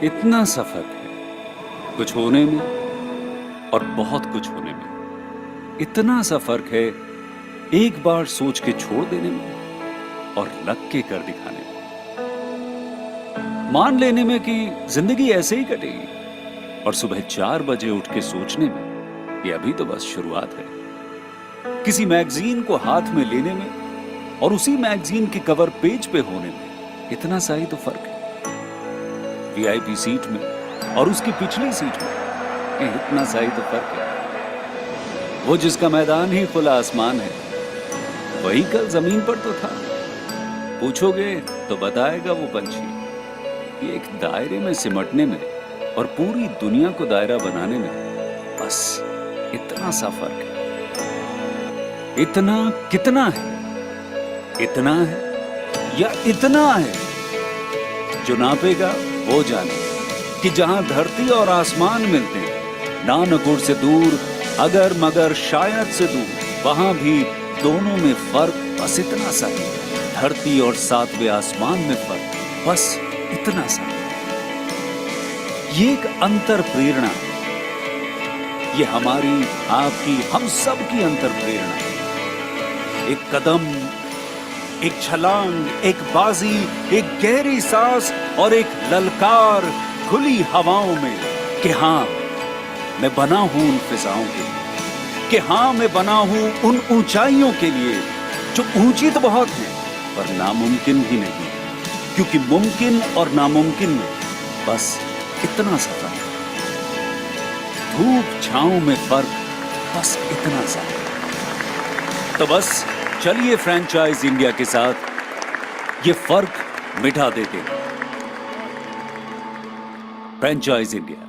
इतना सा फर्क है कुछ होने में और बहुत कुछ होने में। इतना सा फर्क है एक बार सोच के छोड़ देने में और लग के कर दिखाने में। मान लेने में कि जिंदगी ऐसे ही कटेगी और सुबह 4 बजे उठ के सोचने में ये अभी तो बस शुरुआत है। किसी मैगजीन को हाथ में लेने में और उसी मैगजीन के कवर पेज पे होने में इतना सा ही तो फर्क है। वीआईपी सीट में और उसकी पिछली सीट में इतना सा ही तो फर्क है। वो जिसका मैदान ही खुला आसमान है वही कल जमीन पर तो था। पूछोगे तो बताएगा वो पंछी ये एक दायरे में सिमटने में और पूरी दुनिया को दायरा बनाने में बस इतना सा फर्क है। इतना कितना है? इतना है या इतना है? जो नापेगा वो जाने कि जहां धरती और आसमान मिलते हैं, नानकुर से दूर, अगर मगर शायद से दूर, वहां भी दोनों में फर्क बस इतना सा है। धरती और 7वें आसमान में फर्क बस इतना सा। ये एक अंतर प्रेरणा है। ये हमारी, आपकी, हम सब की अंतर प्रेरणा है। एक कदम, एक छलांग, एक बाजी, एक गहरी सांस और एक ललकार खुली हवाओं में कि हाँ मैं बना हूं उन फिजाओं के लिए, कि हाँ मैं बना हूं उन ऊंचाइयों के लिए जो ऊंची तो बहुत है पर नामुमकिन भी नहीं, क्योंकि मुमकिन और नामुमकिन में बस इतना सा फर्क। धूप छांव में फर्क बस इतना सा। तो बस चलिए फ्रेंचाइज इंडिया के साथ ये फर्क मिटा देते हैं। Franchise India.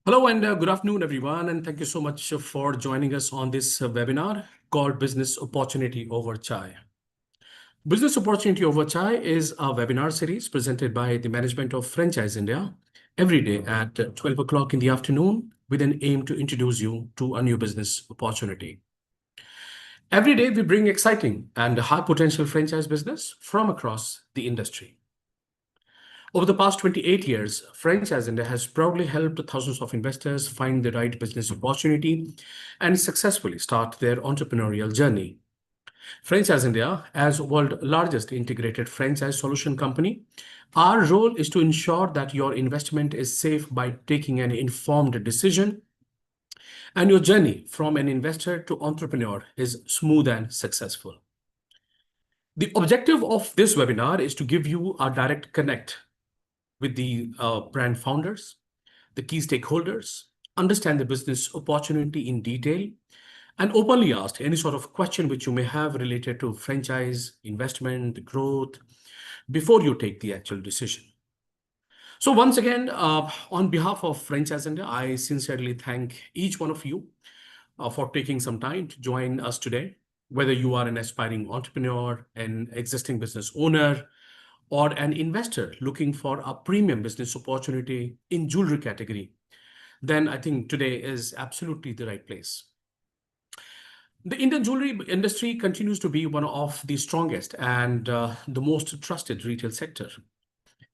Hello and good afternoon, everyone, and thank you so much for joining us on this webinar called Business Opportunity Over Chai. Business Opportunity Over Chai is a webinar series presented by the management of Franchise India every day at 12 o'clock in the afternoon with an aim to introduce you to a new business opportunity. Every day, we bring exciting and high potential franchise business from across the industry. Over the past 28 years, Franchise India has proudly helped thousands of investors find the right business opportunity and successfully start their entrepreneurial journey. Franchise India, as world's largest integrated franchise solution company, our role is to ensure that your investment is safe by taking an informed decision and your journey from an investor to entrepreneur is smooth and successful. The objective of this webinar is to give you a direct connect with the brand founders, the key stakeholders, understand the business opportunity in detail, and openly ask any sort of question which you may have related to franchise, investment, growth, before you take the actual decision. So once again, on behalf of Franchise India, I sincerely thank each one of you for taking some time to join us today. Whether you are an aspiring entrepreneur, an existing business owner, or an investor looking for a premium business opportunity in jewelry category, then I think today is absolutely the right place. The Indian jewelry industry continues to be one of the strongest and the most trusted retail sector.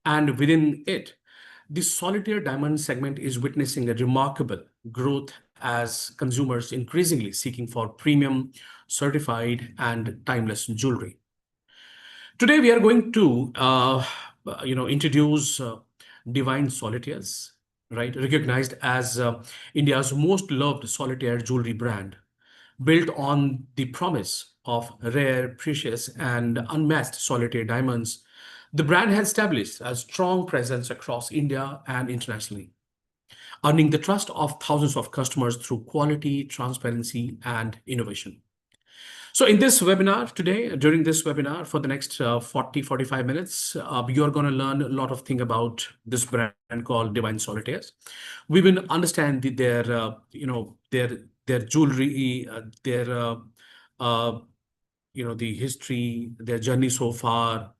And within it, the solitaire diamond segment is witnessing a remarkable growth as consumers increasingly seeking for premium, certified, and timeless jewelry. Today, we are going to, introduce Divine Solitaires, right? Recognized as India's most loved solitaire jewelry brand, built on the promise of rare, precious, and unmatched solitaire diamonds. The brand has established a strong presence across India and internationally, earning the trust of thousands of customers through quality, transparency, and innovation. So in this webinar today, during this webinar for the next 45 minutes, you're going to learn a lot of things about this brand called Divine Solitaires. We will understand their jewelry, the history, their journey so far,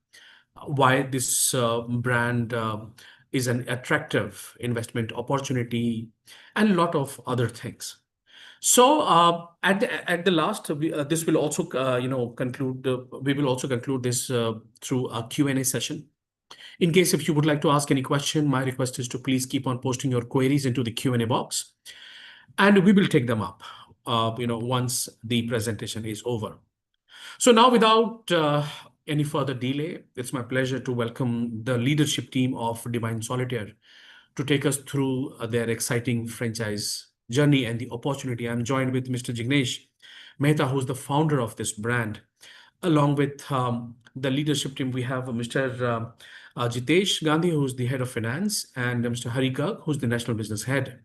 why this brand is an attractive investment opportunity, and a lot of other things. So at the last, this will also conclude. We will also conclude this through a Q&A session. In case if you would like to ask any question, my request is to please keep on posting your queries into the Q&A box, and we will take them up. Once the presentation is over. So now, without any further delay, it's my pleasure to welcome the leadership team of Divine Solitaire to take us through their exciting franchise journey and the opportunity. I'm joined with Mr. Jignesh Mehta, who's the founder of this brand. Along with the leadership team, we have Mr. Jitesh Gandhi, who's the head of finance, and Mr. Hari Garg, who's the national business head.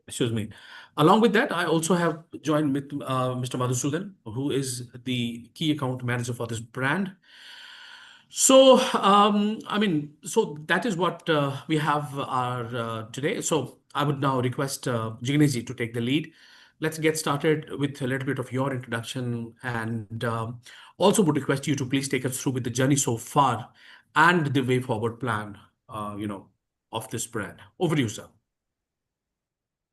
Excuse me. Along with that, I also have joined with Mr. Madhusudan, who is the key account manager for this brand. So, so that is what we have our today. So I would now request Jignesh to take the lead. Let's get started with a little bit of your introduction, and also would request you to please take us through with the journey so far and the way forward plan, of this brand. Over to you, sir.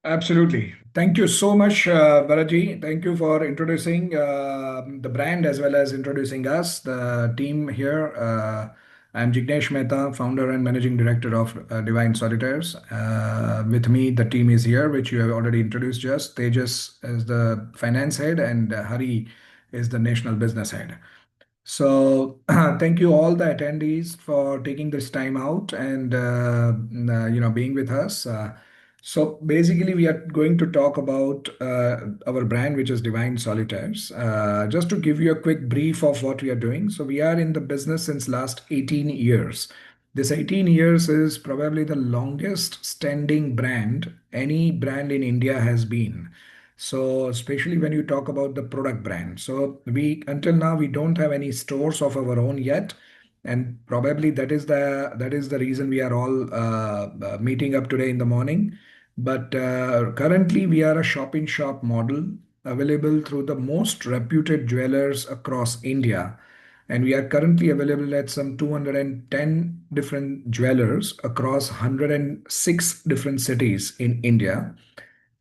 Absolutely. Thank you so much, Balaji. Thank you for introducing the brand as well as introducing us, the team here. I'm Jignesh Mehta, founder and managing director of Divine Solitaires. With me, the team is here, which you have already introduced just. Tejas is the finance head, and Hari is the national business head. So thank you all the attendees for taking this time out and being with us. So basically, we are going to talk about our brand, which is Divine Solitaires. Just to give you a quick brief of what we are doing. So we are in the business since last 18 years. This 18 years is probably the longest standing brand any brand in India has been. So especially when you talk about the product brand. So we until now we don't have any stores of our own yet. And probably that is the reason we are all meeting up today in the morning. But currently we are a shop-in-shop model available through the most reputed jewelers across India. And we are currently available at some 210 different jewelers across 106 different cities in India.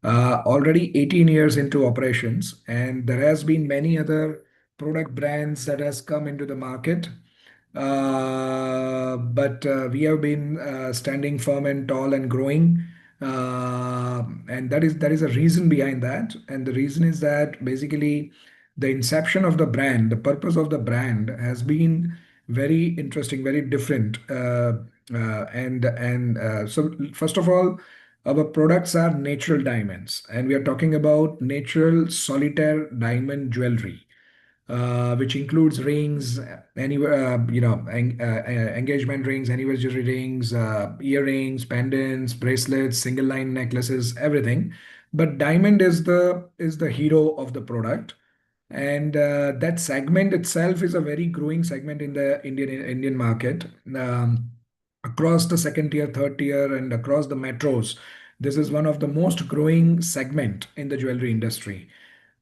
Already 18 years into operations, and there has been many other product brands that has come into the market. But we have been standing firm and tall and growing. And that is a reason behind that. And the reason is that basically the inception of the brand, the purpose of the brand has been very interesting, very different. So first of all, our products are natural diamonds, and we are talking about natural solitaire diamond jewelry, which includes rings, engagement rings, anniversary rings, earrings, pendants, bracelets, single line necklaces, everything. But diamond is the hero of the product, and that segment itself is a very growing segment in the Indian market. Across the second tier, third tier, and across the metros, this is one of the most growing segment in the jewelry industry.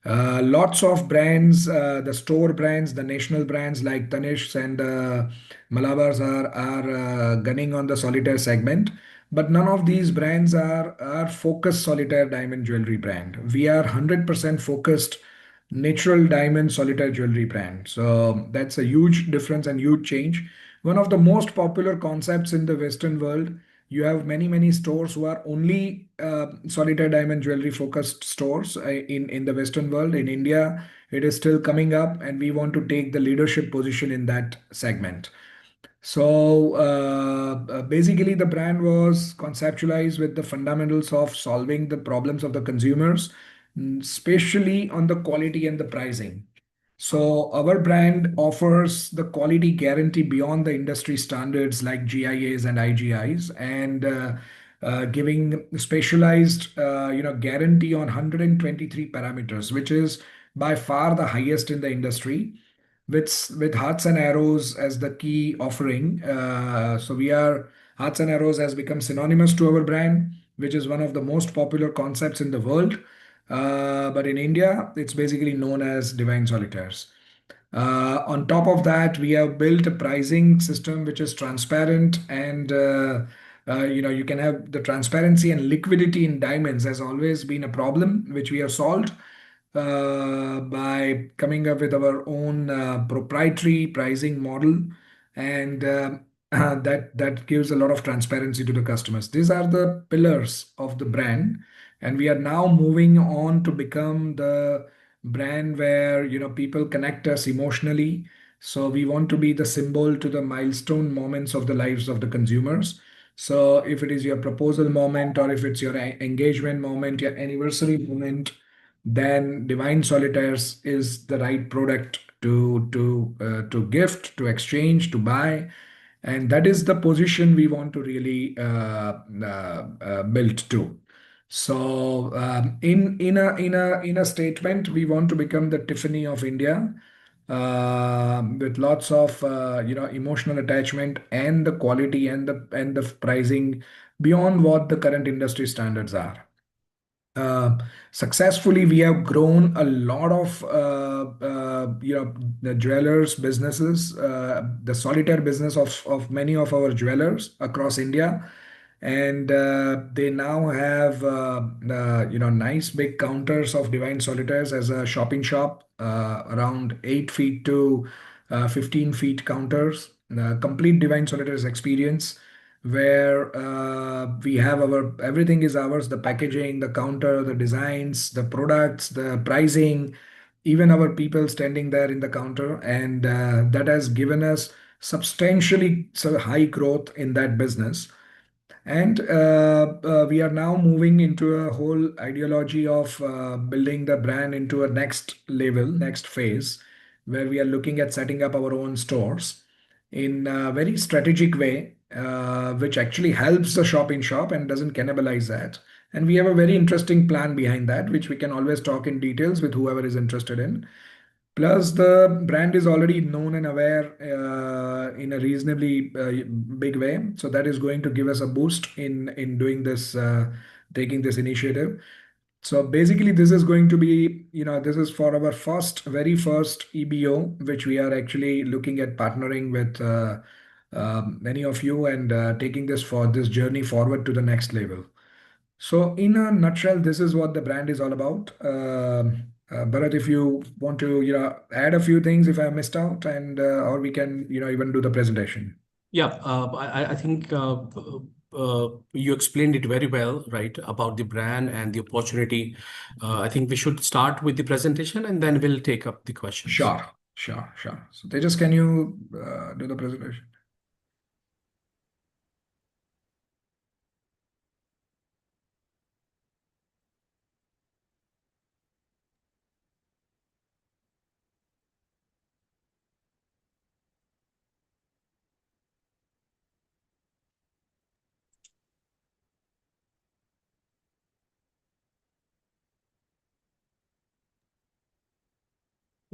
Lots of brands, the store brands, the national brands like Tanishq and Malabars are gunning on the solitaire segment. But none of these brands are focused solitaire diamond jewelry brand. We are 100% focused natural diamond solitaire jewelry brand. So that's a huge difference and huge change. One of the most popular concepts in the Western world. You have many stores who are only solitaire diamond jewelry focused stores in the Western world. In India, it is still coming up, and we want to take the leadership position in that segment. So basically, the brand was conceptualized with the fundamentals of solving the problems of the consumers, especially on the quality and the pricing. So our brand offers the quality guarantee beyond the industry standards like GIAs and IGIs, and giving specialized guarantee on 123 parameters, which is by far the highest in the industry, with hearts and arrows as the key offering. So we are hearts and arrows has become synonymous to our brand, which is one of the most popular concepts in the world. But in India, it's basically known as Divine Solitaires. On top of that, we have built a pricing system which is transparent and You can have the transparency and liquidity in diamonds has always been a problem which we have solved by coming up with our own proprietary pricing model, and that gives a lot of transparency to the customers. These are the pillars of the brand, and we are now moving on to become the brand where people connect us emotionally. So we want to be the symbol to the milestone moments of the lives of the consumers. So if it is your proposal moment, or if it's your engagement moment, your anniversary moment, then Divine Solitaires is the right product to gift, to exchange, to buy, and that is the position we want to really build to. So in a statement, we want to become the Tiffany of India, with lots of emotional attachment, and the quality, and the pricing beyond what the current industry standards are. uh, Successfully, we have grown a lot of the jewelers businesses, the solitaire business of many of our jewelers across India, and they now have nice big counters of Divine Solitaires as a shopping shop, around 8 feet to 15 feet counters, complete Divine Solitaires experience, where we have our everything is ours: the packaging, the counter, the designs, the products, the pricing, even our people standing there in the counter. And that has given us substantially so high growth in that business. And we are now moving into a whole ideology of building the brand into a next level, next phase, where we are looking at setting up our own stores in a very strategic way, which actually helps the shop in shop and doesn't cannibalize that. And we have a very interesting plan behind that, which we can always talk in details with whoever is interested in. Plus, the brand is already known and aware in a reasonably big way, so that is going to give us a boost in doing this, taking this initiative. So basically, this is going to be, this is for our very first EBO, which we are actually looking at partnering with many of you, and taking this journey forward to the next level. So, in a nutshell, this is what the brand is all about. Bharat, if you want to, add a few things if I missed out, and or we can, even do the presentation. Yeah, I think you explained it very well, right, about the brand and the opportunity. I think we should start with the presentation and then we'll take up the questions. Sure, sure, sure. So, Tejas, can you do the presentation?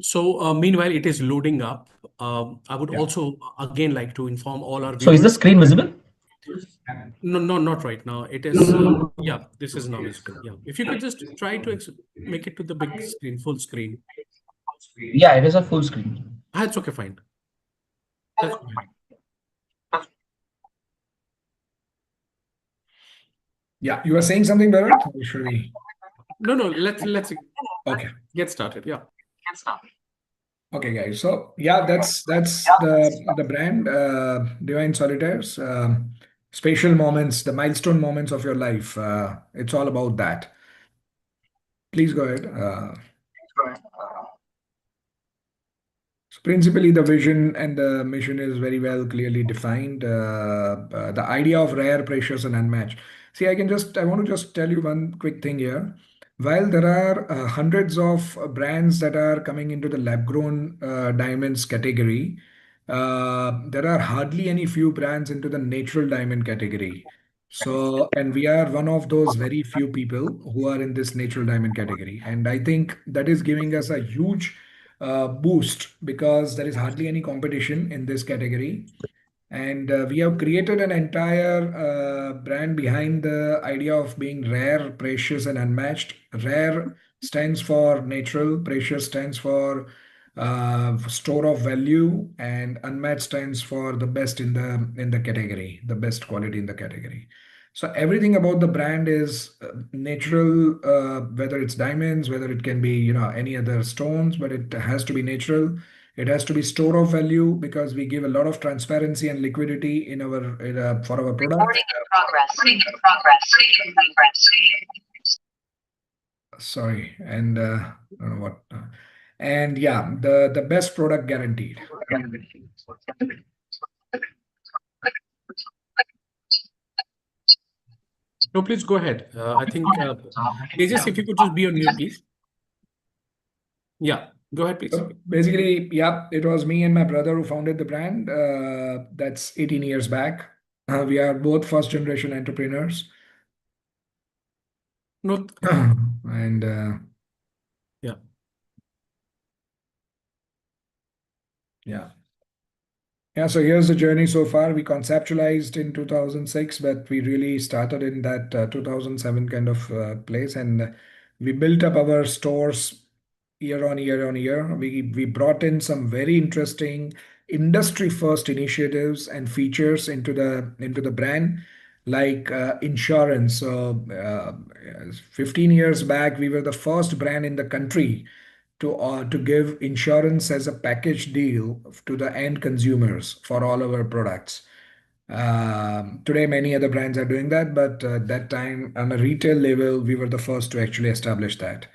So, meanwhile, it is loading up. I would Yeah. also again like to inform all our So is the viewers. screen visible? No, no, not right now. It is, yeah, this is now visible. Yeah. If you could just try to make it to the big screen, full screen. Yeah, it is a full screen. It's okay, fine. That's fine. Yeah, you were saying something, Bharat? Or should we? No, let's Okay. get started. Yeah. Okay, guys. So yeah, that's the brand, Divine Solitaires. Special moments, the milestone moments of your life. It's all about that. Please go ahead. So principally, the vision and the mission is very well clearly defined. The idea of rare, precious, and unmatched. See, I want to just tell you one quick thing here. While there are hundreds of brands that are coming into the lab-grown diamonds category, there are hardly any few brands into the natural diamond category. So, and we are one of those very few people who are in this natural diamond category. And I think that is giving us a huge boost, because there is hardly any competition in this category. And we have created an entire brand behind the idea of being rare, precious, and unmatched. Rare stands for natural, precious stands for store of value, and unmatched stands for the best in the category, the best quality in the category. So everything about the brand is natural, whether it's diamonds, whether it can be, any other stones, but it has to be natural. It has to be store of value because we give a lot of transparency and liquidity for our product. Recording in progress. Recording in progress. Recording in progress. Sorry, and I don't know what. And yeah, the best product guaranteed. No, please go ahead. I think, Tejas, if you could just be on mute, please. Yeah, go ahead, please. So basically, yeah, it was me and my brother who founded the brand. That's 18 years back. We are both first generation entrepreneurs. No, And yeah. yeah. Yeah, so here's the journey so far. We conceptualized in 2006, but we really started in that 2007 kind of place. And we built up our stores year on year on year. We brought in some very interesting industry first initiatives and features into the brand, like insurance. So 15 years back, we were the first brand in the country to give insurance as a package deal to the end consumers for all our products. Today, many other brands are doing that, but that time on a retail level, we were the first to actually establish that.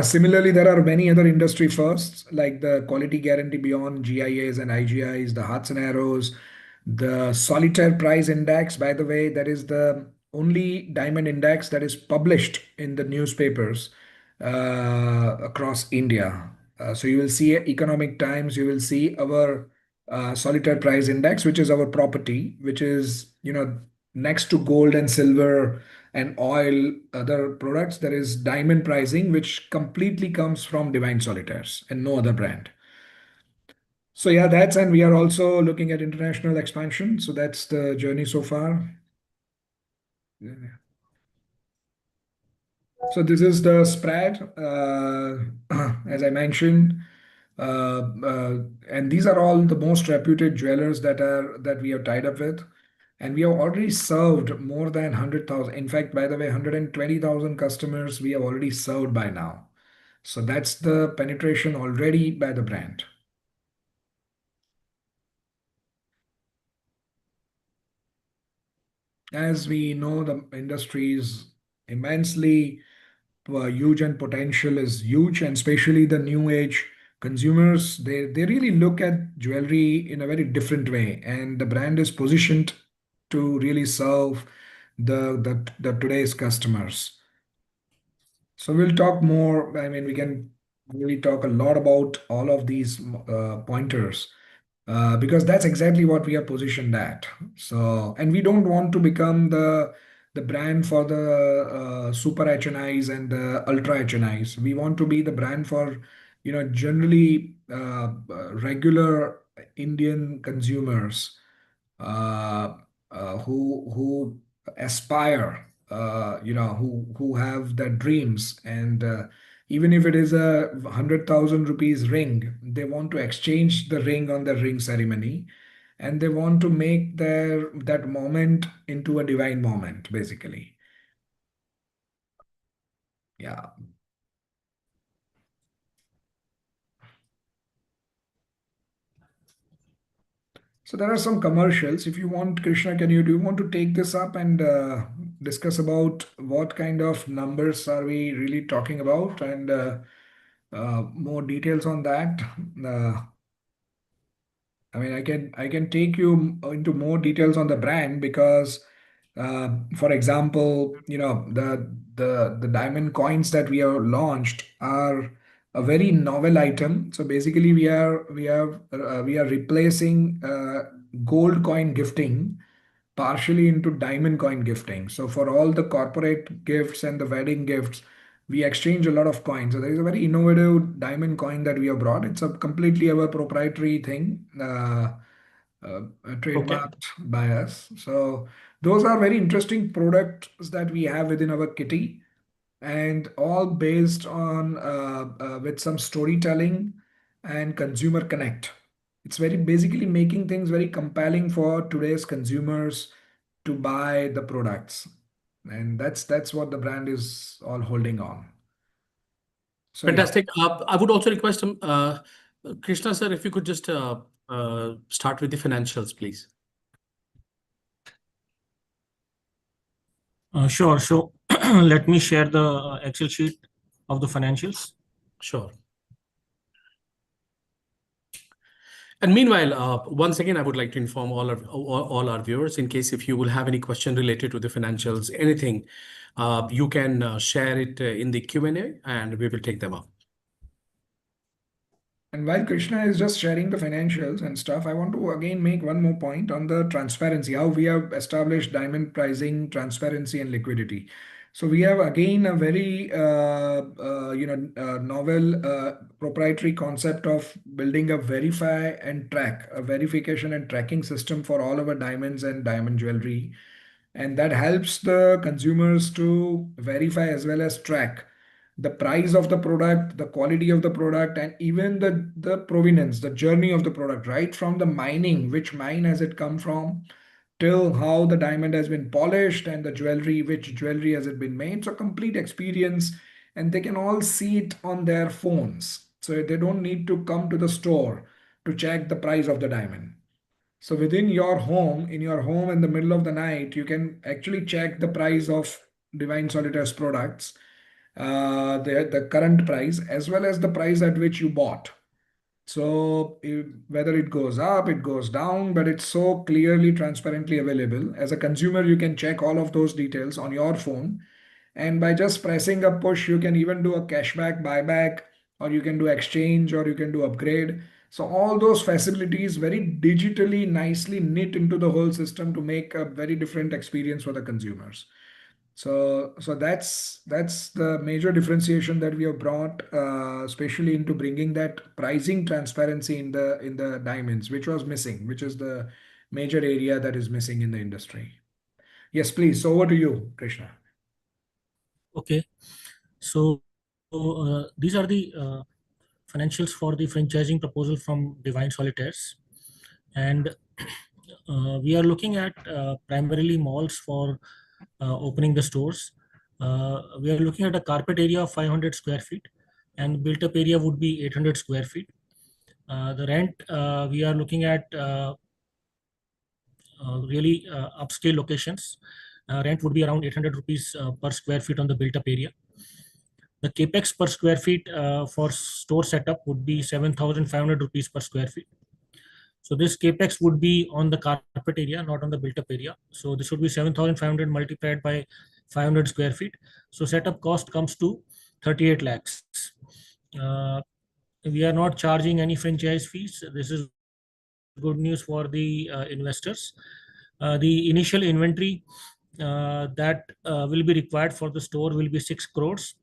Similarly, there are many other industry firsts like the quality guarantee beyond GIAs and IGIs, the Hearts and Arrows, the Solitaire Price Index. By the way, that is the only diamond index that is published in the newspapers across India. So you will see Economic Times, you will see our Solitaire Price Index, which is our property, which is next to gold and silver and oil, other products, there is diamond pricing, which completely comes from Divine Solitaires and no other brand. So yeah, and we are also looking at international expansion. So that's the journey so far. So this is the spread, as I mentioned, and these are all the most reputed jewelers that we have tied up with. And we have already served more than 100,000. In fact, by the way, 120,000 customers we have already served by now. So that's the penetration already by the brand. As we know, the industry is immensely huge and potential is huge, and especially the new age consumers, they really look at jewelry in a very different way, and the brand is positioned to really serve the today's customers. So we'll talk more. I mean, we can really talk a lot about all of these pointers because that's exactly what we are positioned at. So, and we don't want to become the brand for the super HNIs and the ultra HNIs. We want to be the brand for generally regular Indian consumers uh, who aspire, who have their dreams, and even if it is a 100,000 rupees ring, they want to exchange the ring on the ring ceremony, and they want to make that moment into a divine moment, basically. Yeah. So there are some commercials. If you want, Krishna, do you want to take this up and discuss about what kind of numbers are we really talking about and more details on that? I mean, I can take you into more details on the brand because, for example, the diamond coins that we have launched are a very novel item. So basically, we are replacing gold coin gifting partially into diamond coin gifting. So for all the corporate gifts and the wedding gifts, we exchange a lot of coins. So there is a very innovative diamond coin that we have brought. It's a completely our proprietary thing, trademarked by us. So those are very interesting products that we have within our kitty. and all based on with some storytelling and consumer connect. It's very basically making things very compelling for today's consumers to buy the products, and that's what the brand is all holding on. So yeah. Fantastic. I would also request Krishna sir, if you could just start with the financials, please. Sure. So let me share the Excel sheet of the financials. Sure. And meanwhile, once again, I would like to inform all our viewers, in case if you will have any question related to the financials, anything, you can share it in the Q&A, and we will take them up. And while Krishna is just sharing the financials and stuff, I want to again make one more point on the transparency, how we have established diamond pricing, transparency, and liquidity. So we have again a very novel proprietary concept of building a verify and track, a verification and tracking system for all our diamonds and diamond jewelry. And that helps the consumers to verify as well as track the price of the product, the quality of the product, and even the provenance, the journey of the product, right from the mining, which mine has it come from, till how the diamond has been polished, and the jewelry, which jewelry has it been made. So complete experience, and they can all see it on their phones. So they don't need to come to the store to check the price of the diamond. So within your home, in your home in the middle of the night, you can actually check the price of Divine Solitaires products, the current price as well as the price at which you bought. So whether it goes up, it goes down, but it's so clearly, transparently available. As a consumer, you can check all of those details on your phone. And by just pressing a push, you can even do a cashback, buyback, or you can do exchange, or you can do upgrade. So all those facilities very digitally, nicely knit into the whole system to make a very different experience for the consumers. So that's the major differentiation that we have brought, especially into bringing that pricing transparency in the diamonds, which was missing, which is the major area that is missing in the industry. Yes, please. So over to you, Krishna. Okay. So these are the financials for the franchising proposal from Divine Solitaires, and we are looking at primarily malls for opening the stores. We are looking at a carpet area of 500 square feet, and built up area would be 800 square feet. The rent, we are looking at really upscale locations. Rent would be around 800 rupees per square feet on the built up area. The capex per square feet for store setup would be 7,500 rupees per square feet. So this capex would be on the carpet area, not on the built up area. So this would be 7,500 multiplied by 500 square feet. So setup cost comes to 38 lakhs. We are not charging any franchise fees. This is good news for the investors. The initial inventory that will be required for the store will be 6 crores.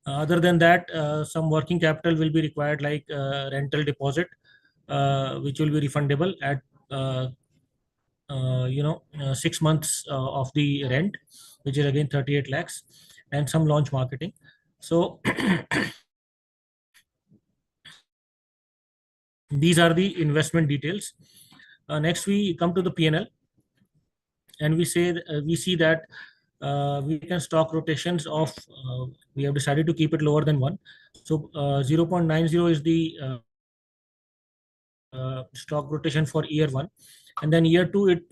Other than that, some working capital will be required, like rental deposit, which will be refundable at 6 months of the rent, which is again 38 lakhs, and some launch marketing. So these are the investment details. Next, we come to the P&L, and we see that we can stock rotations of, we have decided to keep it lower than 1. So 0.90 is the stock rotation for year 1, and then year 2 it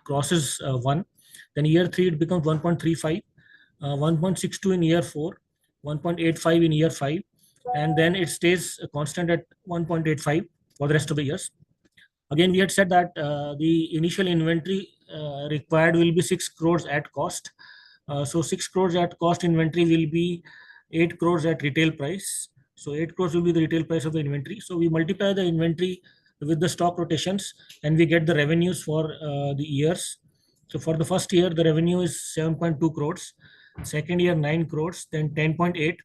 crosses 1, then year 3 it becomes 1.35, 1.62 in year 4, 1.85 in year 5, and then it stays constant at 1.85 for the rest of the years. Again, we had said that the initial inventory required will be 6 crores at cost. So 6 crores at cost inventory will be 8 crores at retail price. So 8 crores will be the retail price of the inventory. So we multiply the inventory with the stock rotations, and we get the revenues for the years. So for the first year, the revenue is 7.2 crores. Second year, 9 crores, then 10.8,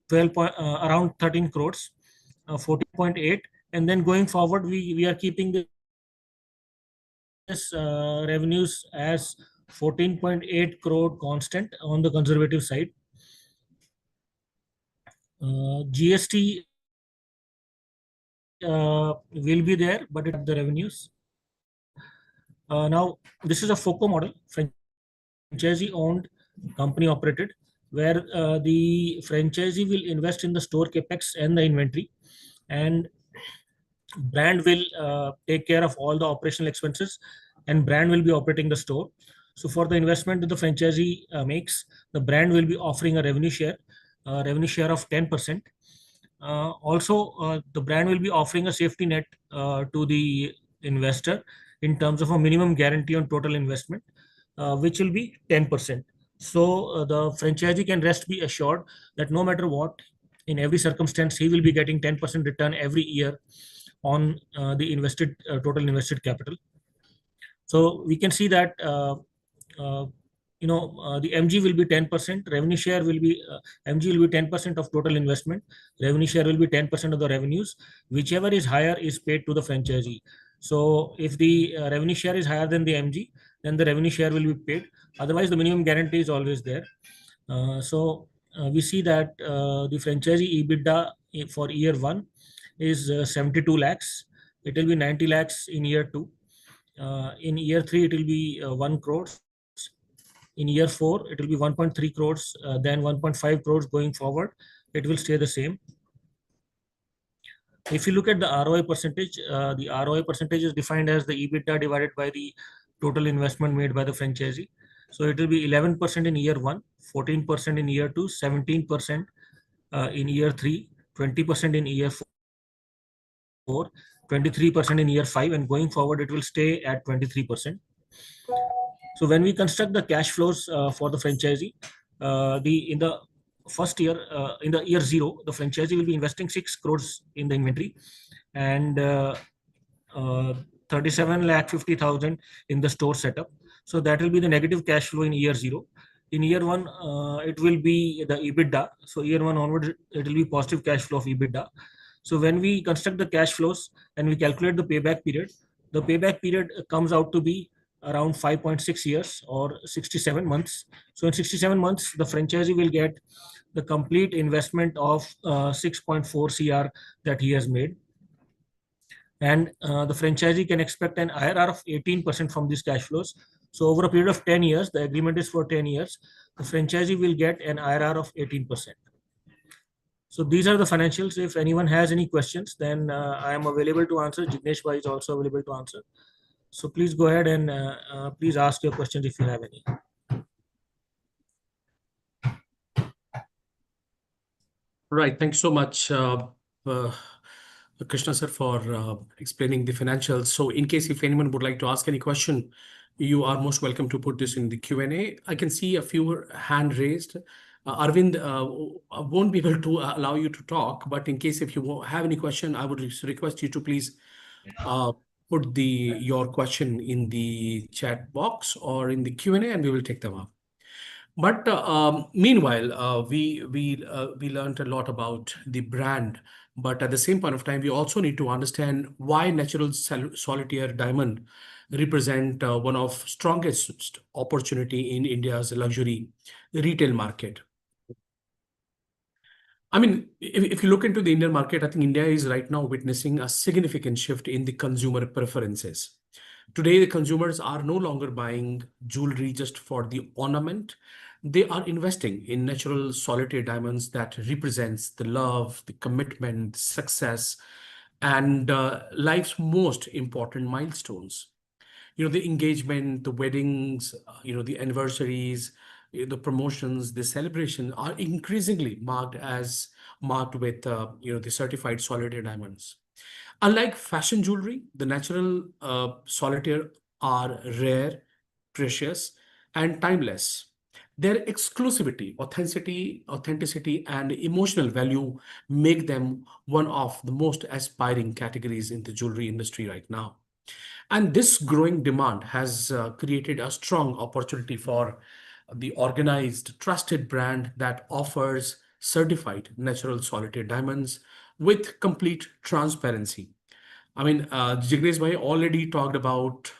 12 around 13 crores, 14.8, and then going forward, we are keeping this revenues as 14.8 crore constant on the conservative side. GST will be there, but it the revenues. Now, this is a FOCO model, franchisee owned, company operated, where the franchisee will invest in the store capex and the inventory, and brand will take care of all the operational expenses, and brand will be operating the store. So for the investment that the franchisee makes, the brand will be offering a revenue share of 10%. Also, the brand will be offering a safety net to the investor in terms of a minimum guarantee on total investment, which will be 10%. So the franchisee can rest be assured that no matter what, in every circumstance, he will be getting 10% return every year on the invested total invested capital. So we can see that the MG will be 10%, revenue share will be MG will be 10% of total investment, revenue share will be 10% of the revenues, whichever is higher is paid to the franchisee. So if the revenue share is higher than the MG, then the revenue share will be paid. Otherwise, the minimum guarantee is always there. We see that the franchisee EBITDA for year 1 is 72 lakhs. It will be 90 lakhs in year 2. In year 3, it will be 1 crore. In year 4, it will be 1.3 crores, then 1.5 crores going forward. It will stay the same. If you look at the ROI percentage, the ROI percentage is defined as the EBITDA divided by the total investment made by the franchisee. So it will be 11% in year 1, 14% in year 2, 17% in year 3, 20% in year 4, 23% in year 5, and going forward it will stay at 23%. So when we construct the cash flows for the franchisee, in the first year, in the year 0, the franchisee will be investing 6 crores in the inventory and 37 lakh 50,000 in the store setup. So that will be the negative cash flow in year 0. In year 1, it will be the EBITDA. So year 1 onwards, it will be positive cash flow of EBITDA. So when we construct the cash flows and we calculate the payback period, the payback period comes out to be around 5.6 years or 67 months. So in 67 months, the franchisee will get the complete investment of 6.4 CR that he has made. And the franchisee can expect an IRR of 18% from these cash flows. So over a period of 10 years, the agreement is for 10 years, the franchisee will get an IRR of 18%. So these are the financials. If anyone has any questions, then I am available to answer. Jignesh Bhai is also available to answer. So please go ahead and please ask your questions if you have any. Right. Thanks so much, Krishna sir, for explaining the financials. So in case if anyone would like to ask any question, you are most welcome to put this in the Q&A. I can see a few hand raised. Arvind won't be able to allow you to talk, but in case if you have any question, I would request you to please put your question in the chat box or in the Q&A, and we will take them up. But meanwhile, we learned a lot about the brand, but at the same point of time, we also need to understand why natural solitaire diamond represent one of strongest opportunity in India's luxury retail market. I mean, if you look into the Indian market, I think India is right now witnessing a significant shift in the consumer preferences. Today, the consumers are no longer buying jewelry just for the ornament. They are investing in natural solitaire diamonds that represents the love, the commitment, success, and life's most important milestones. The engagement, the weddings, the anniversaries, the promotions, the celebration are increasingly marked with the certified solitaire diamonds. Unlike fashion jewelry, the natural solitaire are rare, precious, and timeless. Their exclusivity, authenticity, and emotional value make them one of the most aspiring categories in the jewelry industry right now. And this growing demand has created a strong opportunity for the organized, trusted brand that offers certified natural solitaire diamonds with complete transparency. I mean, Jignesh Bhai already talked about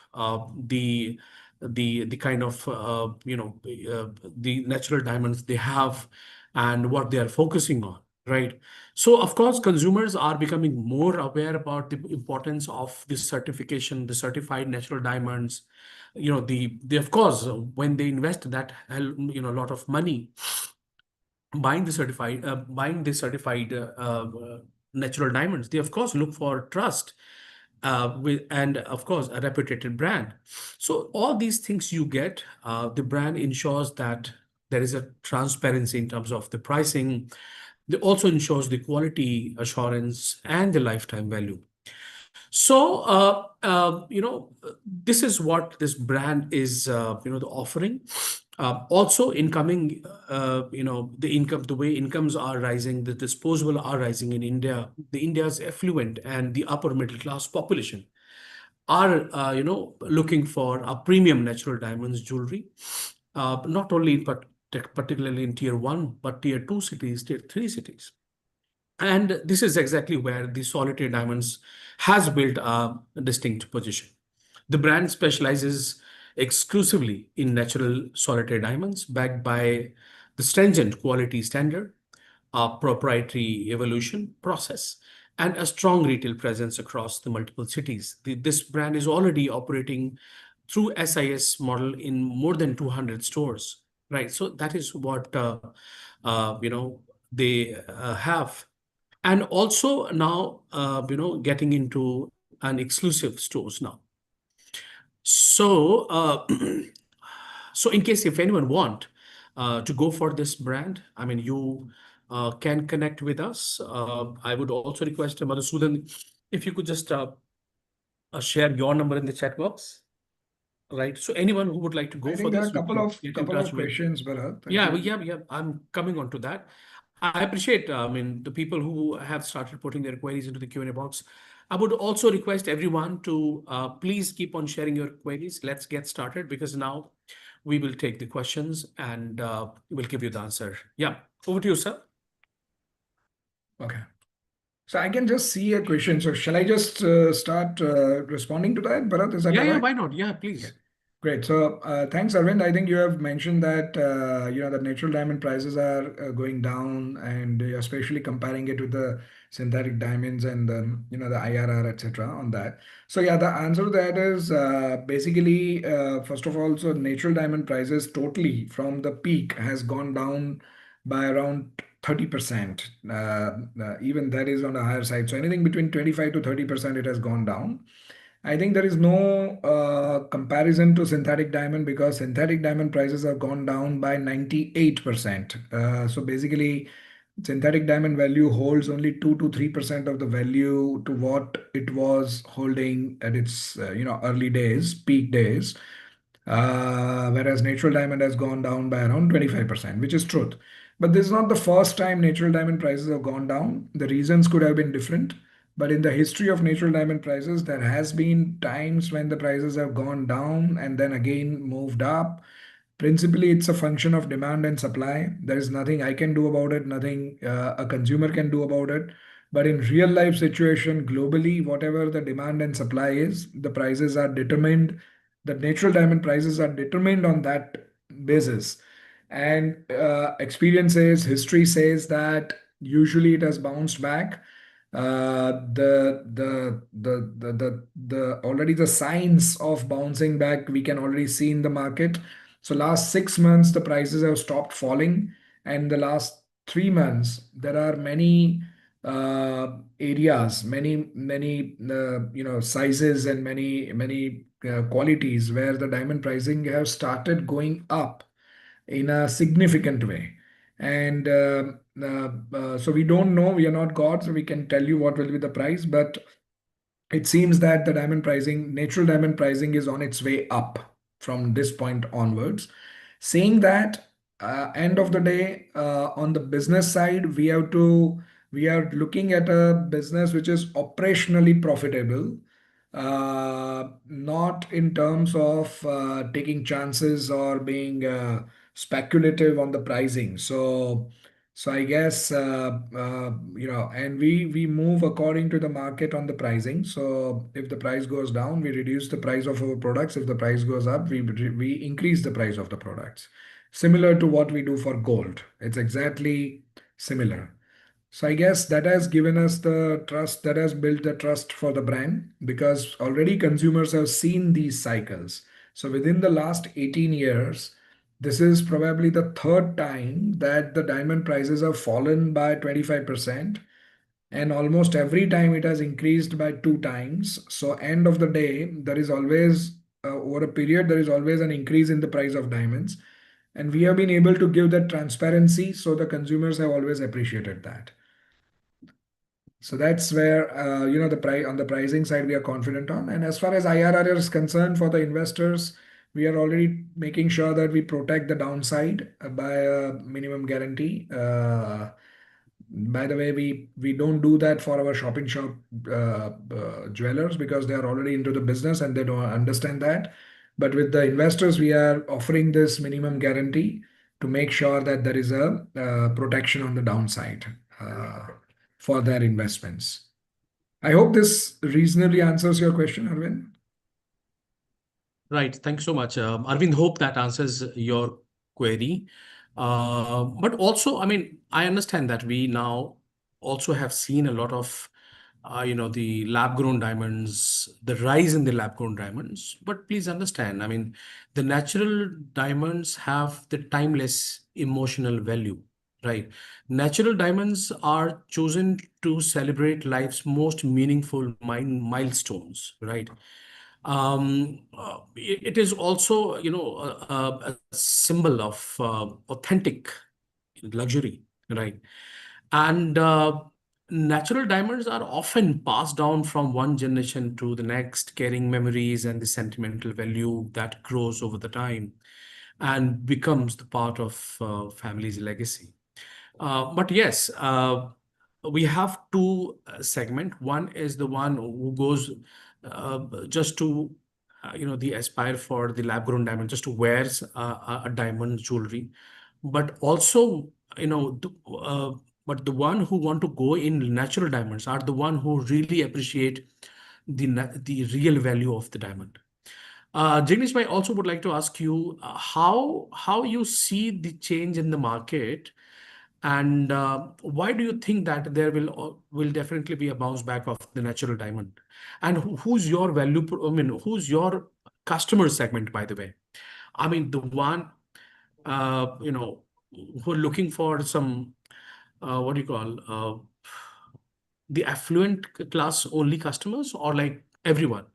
the the kind of the natural diamonds they have and what they are focusing on, right? So of course, consumers are becoming more aware about the importance of this certification, the certified natural diamonds. They of course, when they invest that a lot of money buying the certified natural diamonds, they of course look for trust and of course a reputed brand. So all these things you get, the brand ensures that there is a transparency in terms of the pricing. It also ensures the quality assurance and the lifetime value. So, this is what this brand is, the offering. Also, incoming, the way incomes are rising, the disposable are rising in India. The India's affluent and the upper middle class population are, looking for a premium natural diamonds jewelry, not only particularly in tier one, but tier two cities, tier three cities. And this is exactly where the Solitaire Diamonds has built a distinct position. The brand specializes exclusively in natural solitaire diamonds backed by the stringent quality standard, a proprietary evolution process, and a strong retail presence across the multiple cities. This brand is already operating through SIS model in more than 200 stores, right? So that is what they have, and also now getting into an exclusive stores now. So so in case if anyone want to go for this brand, I mean, you can connect with us. I would also request Madhusudan, if you could just share your number in the chat box, right? So anyone who would like to I go for think there are this, a we couple can of get in touch with. questions, Bharat. Yeah, yeah. I'm coming on to that. I appreciate, I mean, the people who have started putting their queries into the Q&A box. I would also request everyone to please keep on sharing your queries. Let's get started, because now we will take the questions and we'll give you the answer. Yeah, over to you, sir. Okay. So I can just see a question. So shall I just start responding to that, Bharat? Is that Yeah, all yeah, right? why not? Yeah, please. Great. So thanks, Arvind. I think you have mentioned that the natural diamond prices are going down, and especially comparing it with the synthetic diamonds and the IRR, etc. on that. So yeah, the answer to that is basically first of all, so natural diamond prices totally from the peak has gone down by around 30%. Even that is on the higher side. So anything between 25 to 30% it has gone down. I think there is no comparison to synthetic diamond, because synthetic diamond prices have gone down by 98%. So basically, synthetic diamond value holds only 2 to 3% of the value to what it was holding at its early days, peak days. Whereas natural diamond has gone down by around 25%, which is truth. But this is not the first time natural diamond prices have gone down. The reasons could have been different. But in the history of natural diamond prices, there has been times when the prices have gone down and then again moved up. Principally, it's a function of demand and supply. There is nothing I can do about it, nothing a consumer can do about it. But in real life situation, globally, whatever the demand and supply is, the prices are determined. The natural diamond prices are determined on that basis. And experience says, history says that usually it has bounced back. The already the signs of bouncing back we can already see in the market. So last 6 months the prices have stopped falling, and the last 3 months there are many areas, many sizes and many qualities where the diamond pricing have started going up in a significant way. And so we don't know, we are not God, so we can tell you what will be the price, but it seems that the diamond pricing, natural diamond pricing, is on its way up from this point onwards. Saying that, end of the day, on the business side, we are looking at a business which is operationally profitable, not in terms of taking chances or being speculative on the pricing. So I guess and we move according to the market on the pricing. So if the price goes down, we reduce the price of our products. If the price goes up, we increase the price of the products. Similar to what we do for gold. It's exactly similar. So I guess that has given us the trust, that has built the trust for the brand, because already consumers have seen these cycles. So within the last 18 years, this is probably the third time that the diamond prices have fallen by 25%, and almost every time it has increased by two times. So end of the day, there is always over a period, there is always an increase in the price of diamonds. And we have been able to give that transparency, so the consumers have always appreciated that. So that's where the price on the pricing side we are confident on. And as far as IRR is concerned for the investors, we are already making sure that we protect the downside by a minimum guarantee. By the way, we don't do that for our shopping shop jewelers, because they are already into the business and they don't understand that. But with the investors, we are offering this minimum guarantee to make sure that there is a protection on the downside for their investments. I hope this reasonably answers your question, Arvind. Right. Thanks so much. Arvind, hope that answers your query. But also, I mean, I understand that we now also have seen a lot of, the lab-grown diamonds, the rise in the lab-grown diamonds. But please understand, I mean, the natural diamonds have the timeless emotional value, right? Natural diamonds are chosen to celebrate life's most meaningful milestones, right? It is also, a symbol of authentic luxury, right? And natural diamonds are often passed down from one generation to the next, carrying memories and the sentimental value that grows over the time and becomes the part of family's legacy. But yes, we have two segment. One is the one who goes just to the aspire for the lab grown diamond, just to wears a diamond jewelry, but also but the one who want to go in natural diamonds are the one who really appreciate the real value of the diamond. Jignesh, I also would like to ask you how you see the change in the market, and why do you think that there will definitely be a bounce back of the natural diamond? And who's your I mean, who's your customer segment, by the way? I mean, the one who are looking for some what do you call the affluent class only customers, or like everyone?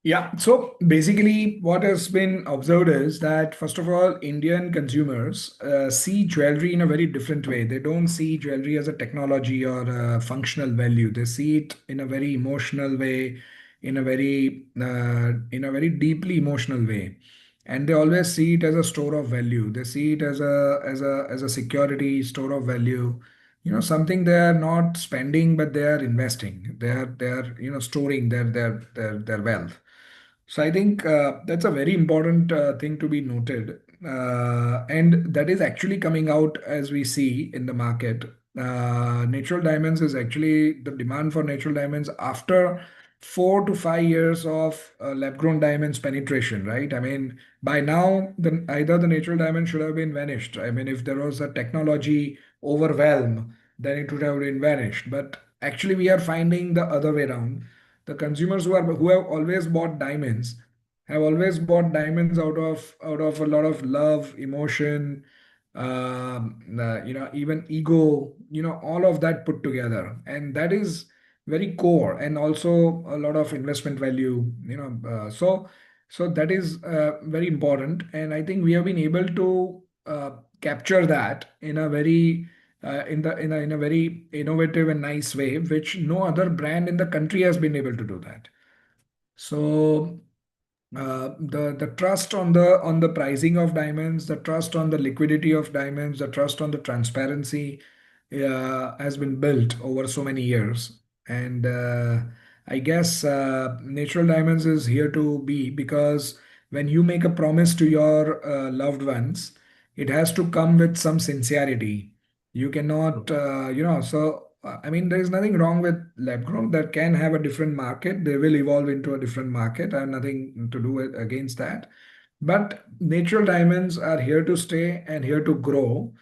Yeah, so basically, what has been observed is that, first of all, Indian consumers see jewelry in a very different way. They don't see jewelry as a technology or a functional value. They see it in a very emotional way, in a very deeply emotional way, and they always see it as a store of value. They see it as a security store of value. Something they are not spending, but they are investing. They are storing their wealth. So I think that's a very important thing to be noted. And that is actually coming out as we see in the market. Natural diamonds is actually the demand for natural diamonds after 4 to 5 years of lab-grown diamonds penetration, right? I mean, by now, either the natural diamond should have been vanished. I mean, if there was a technology overwhelm, then it would have been vanished. But actually, we are finding the other way around. The consumers who have always bought diamonds have always bought diamonds out of a lot of love, emotion, even ego, all of that put together, and that is very core, and also a lot of investment value. So that is very important, and I think we have been able to capture that in a very in a very innovative and nice way, which no other brand in the country has been able to do that. So the trust on the pricing of diamonds, the trust on the liquidity of diamonds, the trust on the transparency has been built over so many years. And I guess natural diamonds is here to be, because when you make a promise to your loved ones, it has to come with some sincerity. You cannot, I mean, there is nothing wrong with lab grown. That can have a different market. They will evolve into a different market. I have nothing to do against that. But natural diamonds are here to stay and here to grow.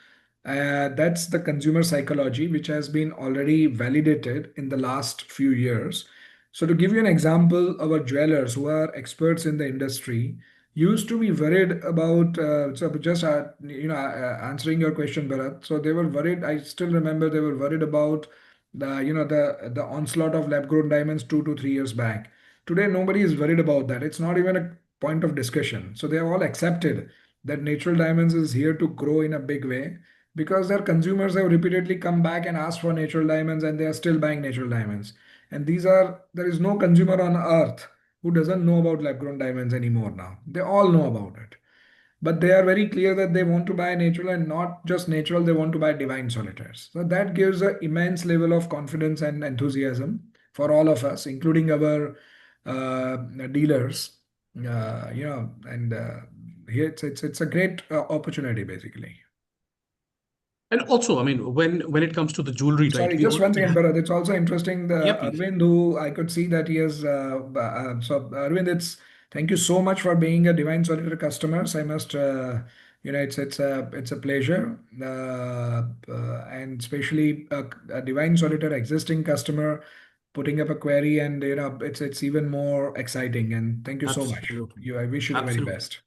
That's the consumer psychology, which has been already validated in the last few years. So, to give you an example, our jewelers who are experts in the industry used to be worried about. So, just answering your question, Bharat. So, they were worried. I still remember they were worried about the onslaught of lab-grown diamonds 2 to 3 years back. Today, nobody is worried about that. It's not even a point of discussion. So, they have all accepted that natural diamonds is here to grow in a big way because their consumers have repeatedly come back and asked for natural diamonds, and they are still buying natural diamonds. And there is no consumer on earth who doesn't know about lab grown diamonds anymore now. They all know about it. But they are very clear that they want to buy natural, and not just natural, they want to buy divine solitaires. So that gives an immense level of confidence and enthusiasm for all of us, including our dealers. And here it's a great opportunity basically. And also, I mean, when it comes to the jewelry, right? Sorry, just one second, Bharat. It's also interesting. Yeah, please. Arvind, who I could see that he has. So, Arvind, thank you so much for being a Divine Solitaire customer. So I must, it's a pleasure, and especially a Divine Solitaire existing customer putting up a query, and it's even more exciting. And thank you so much. Absolutely. I wish you the very Absolutely. best.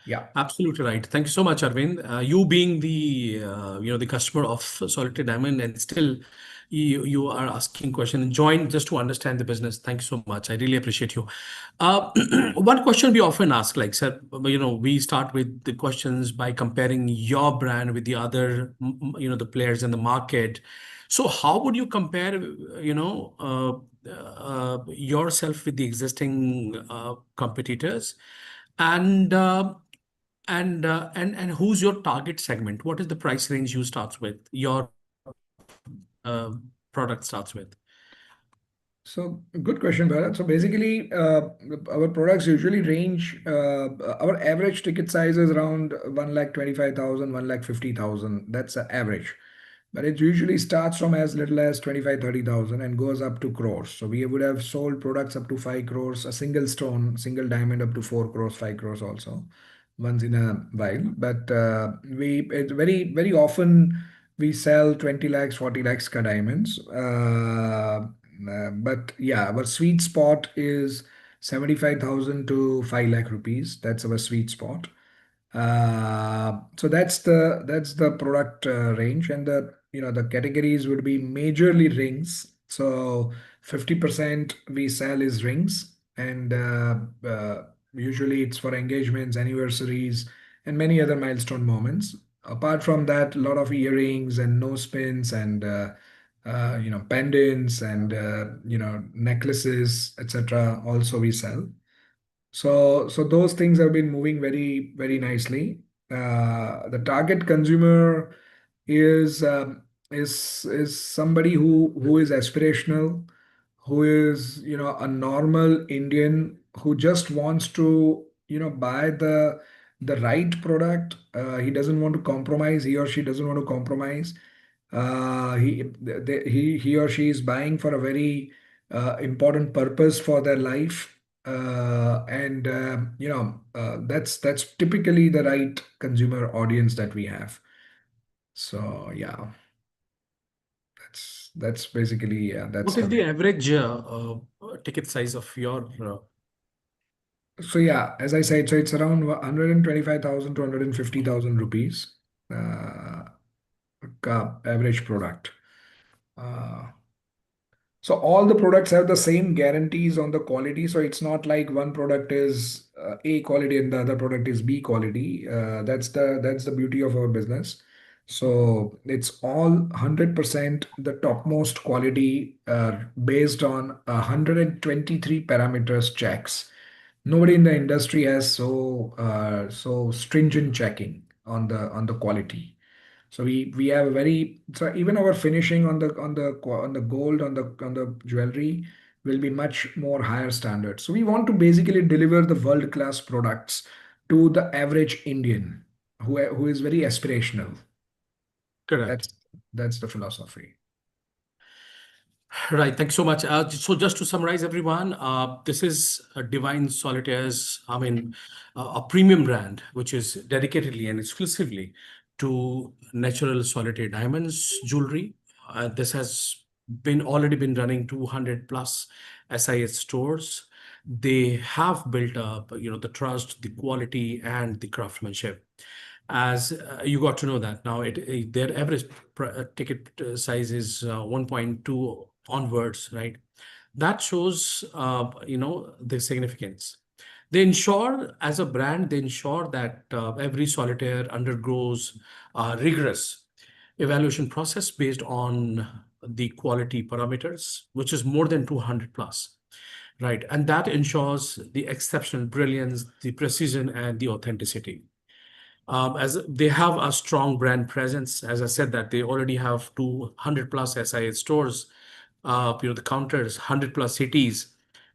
Yeah. Absolutely right. Thank you so much, Arvind. You being the customer of Solitaire Diamond, and still you are asking question and join just to understand the business. Thank you so much. I really appreciate you. One question we often ask, like, sir, we start with the questions by comparing your brand with the other, the players in the market. So how would you compare, yourself with the existing competitors? And who's your target segment? What is the price range you starts with? Your product starts with? So good question, Bharat. So basically, our products usually range. Our average ticket size is around 1,25,000, 1,50,000. That's the average. But it usually starts from as little as 25, 30,000 and goes up to crores. So we would have sold products up to 5 crores, a single stone, single diamond up to 4 crores, 5 crores also, once in a while. But it's very often we sell 20 lakhs, 40 lakhs ka diamonds. But yeah, our sweet spot is 75,000 to 5 lakh rupees. That's our sweet spot. So that's the product range, and the categories would be majorly rings. So 50% we sell is rings, and usually it's for engagements, anniversaries, and many other milestone moments. Apart from that, a lot of earrings and nose pins and pendants and necklaces, etc. Also we sell. So those things have been moving very, very nicely. The target consumer is somebody who is aspirational, who is a normal Indian who just wants to buy the right product. He doesn't want to compromise. He or she doesn't want to compromise. He or she is buying for a very important purpose for their life, and that's typically the right consumer audience that we have. So yeah, that's basically that's What is the average ticket size of your? So yeah, as I said, so it's around 125,000 to 150,000 rupees average product. So all the products have the same guarantees on the quality. So it's not like one product is A quality and the other product is B quality. That's the beauty of our business. So it's all 100% the topmost quality based on 123 parameters checks. Nobody in the industry has so stringent checking on the quality. So we have a very, so even our finishing on the gold on the jewelry will be much more higher standard. So we want to basically deliver the world class products to the average Indian. who is very aspirational. Correct. That's the philosophy. Right. Thanks so much. So just to summarize, everyone, this is Divine Solitaires, a premium brand, which is dedicatedly and exclusively to natural solitaire diamonds jewelry. This has already been running 200 plus SIH stores. They have built up, the trust, the quality, and the craftsmanship. As you got to know that now, their average ticket size is 1.2 onwards, right? That shows, the significance. They ensure, as a brand, they ensure that every solitaire undergoes a rigorous evaluation process based on the quality parameters, which is more than 200 plus, right? And that ensures the exceptional brilliance, the precision, and the authenticity. As they have a strong brand presence, as I said, that they already have 200 plus SIH stores, the counters, 100 plus cities,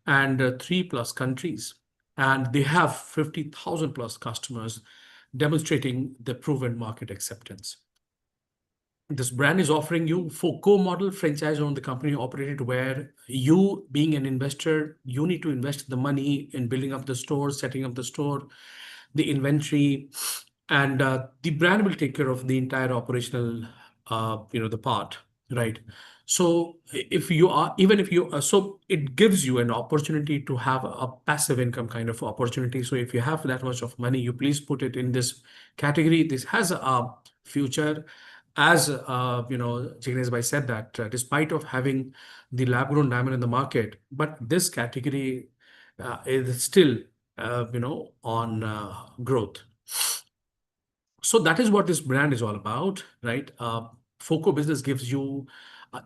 and 3 plus countries. And they have 50,000 plus customers, demonstrating the proven market acceptance. This brand is offering you for co-model franchise owned the company operated, where you, being an investor, you need to invest the money in building up the store, setting up the store, the inventory, and the brand will take care of the entire operational, the part, right? So if you are, even if you, so it gives you an opportunity to have a passive income kind of opportunity. So if you have that much of money, you please put it in this category. This has a future. As Jignesh Bhai said that despite of having the lab-grown diamond in the market, but this category is still, on growth. So that is what this brand is all about, right? FOCO business gives you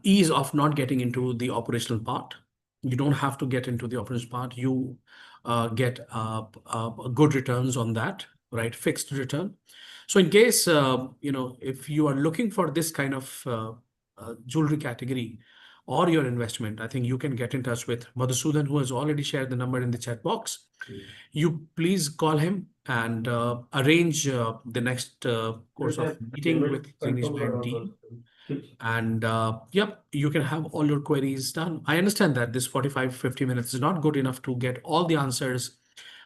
ease of not getting into the operational part. You don't have to get into the operational part. You get good returns on that, right? Fixed return. So in case, if you are looking for this kind of jewelry category or your investment, I think you can get in touch with Madhusudan, who has already shared the number in the chat box. You please call him and arrange the next course of meeting with Jignesh Bhai and team. And yep, you can have all your queries done. I understand that this 45-50 minutes is not good enough to get all the answers,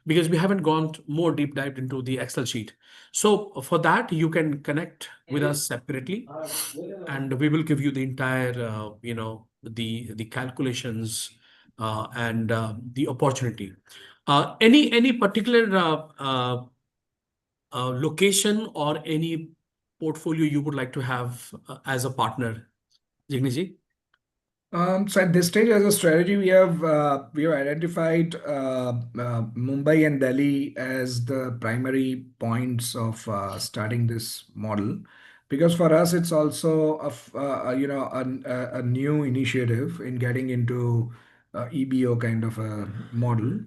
because we haven't gone more deep dived into the Excel sheet. So for that, you can connect with us separately, and we will give you the entire, the calculations and the opportunity. Any particular location or any portfolio you would like to have as a partner, Jignesh? So at this stage, as a strategy, we have identified Mumbai and Delhi as the primary points of starting this model, because for us it's also a new initiative in getting into EBO kind of a model.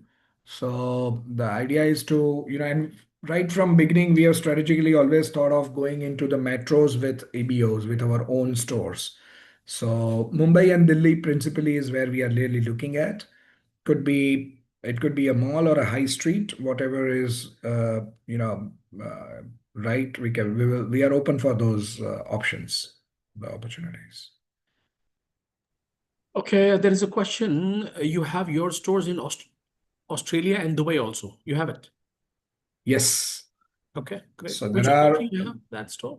So the idea is to, and right from beginning we have strategically always thought of going into the metros with EBOs, with our own stores. So Mumbai and Delhi principally is where we are really looking at. It could be a mall or a high street, whatever is right. We are open for those options, the opportunities. Okay, there is a question. You have your stores in Australia and Dubai also. You have it. Yes. Okay, great. So Which there are country you have that store?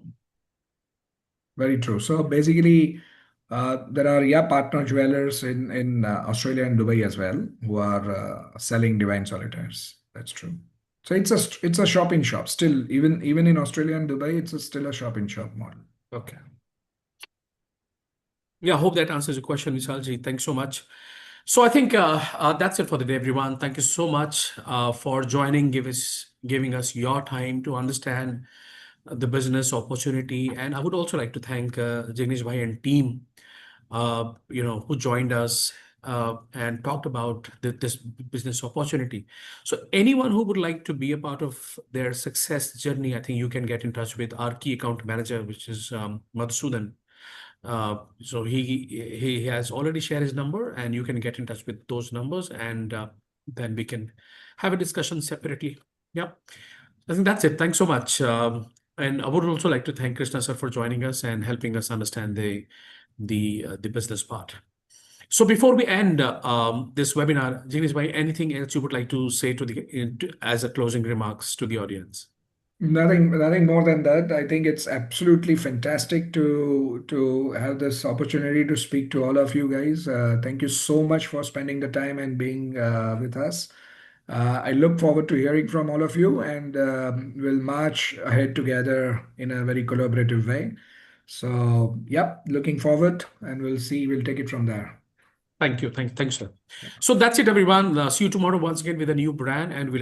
very true. So basically, there are partner jewelers in Australia and Dubai as well who are selling divine solitaires. That's true. So it's a shop in shop still. Even in Australia and Dubai, still a shop in shop model. Okay. Yeah, I hope that answers your question, Vishalji. Thanks so much. So I think that's it for the day, everyone. Thank you so much for joining, giving us your time to understand the business opportunity. And I would also like to thank Jignesh Bhai and team, who joined us and talked about this business opportunity. So anyone who would like to be a part of their success journey, I think you can get in touch with our key account manager, which is Madhusudan. So he has already shared his number, and you can get in touch with those numbers, and then we can have a discussion separately. Yeah, I think that's it. Thanks so much. And I would also like to thank Krishna sir for joining us and helping us understand the business part. So before we end this webinar, Jignesh bhai, anything else you would like to say as a closing remarks to the audience? Nothing more than that. I think it's absolutely fantastic to have this opportunity to speak to all of you guys. Thank you so much for spending the time and being with us. I look forward to hearing from all of you, and we'll march ahead together in a very collaborative way. So, yep, looking forward, and we'll take it from there. Thank you. Thanks, sir. So that's it, everyone. See you tomorrow once again with a new brand, and we'll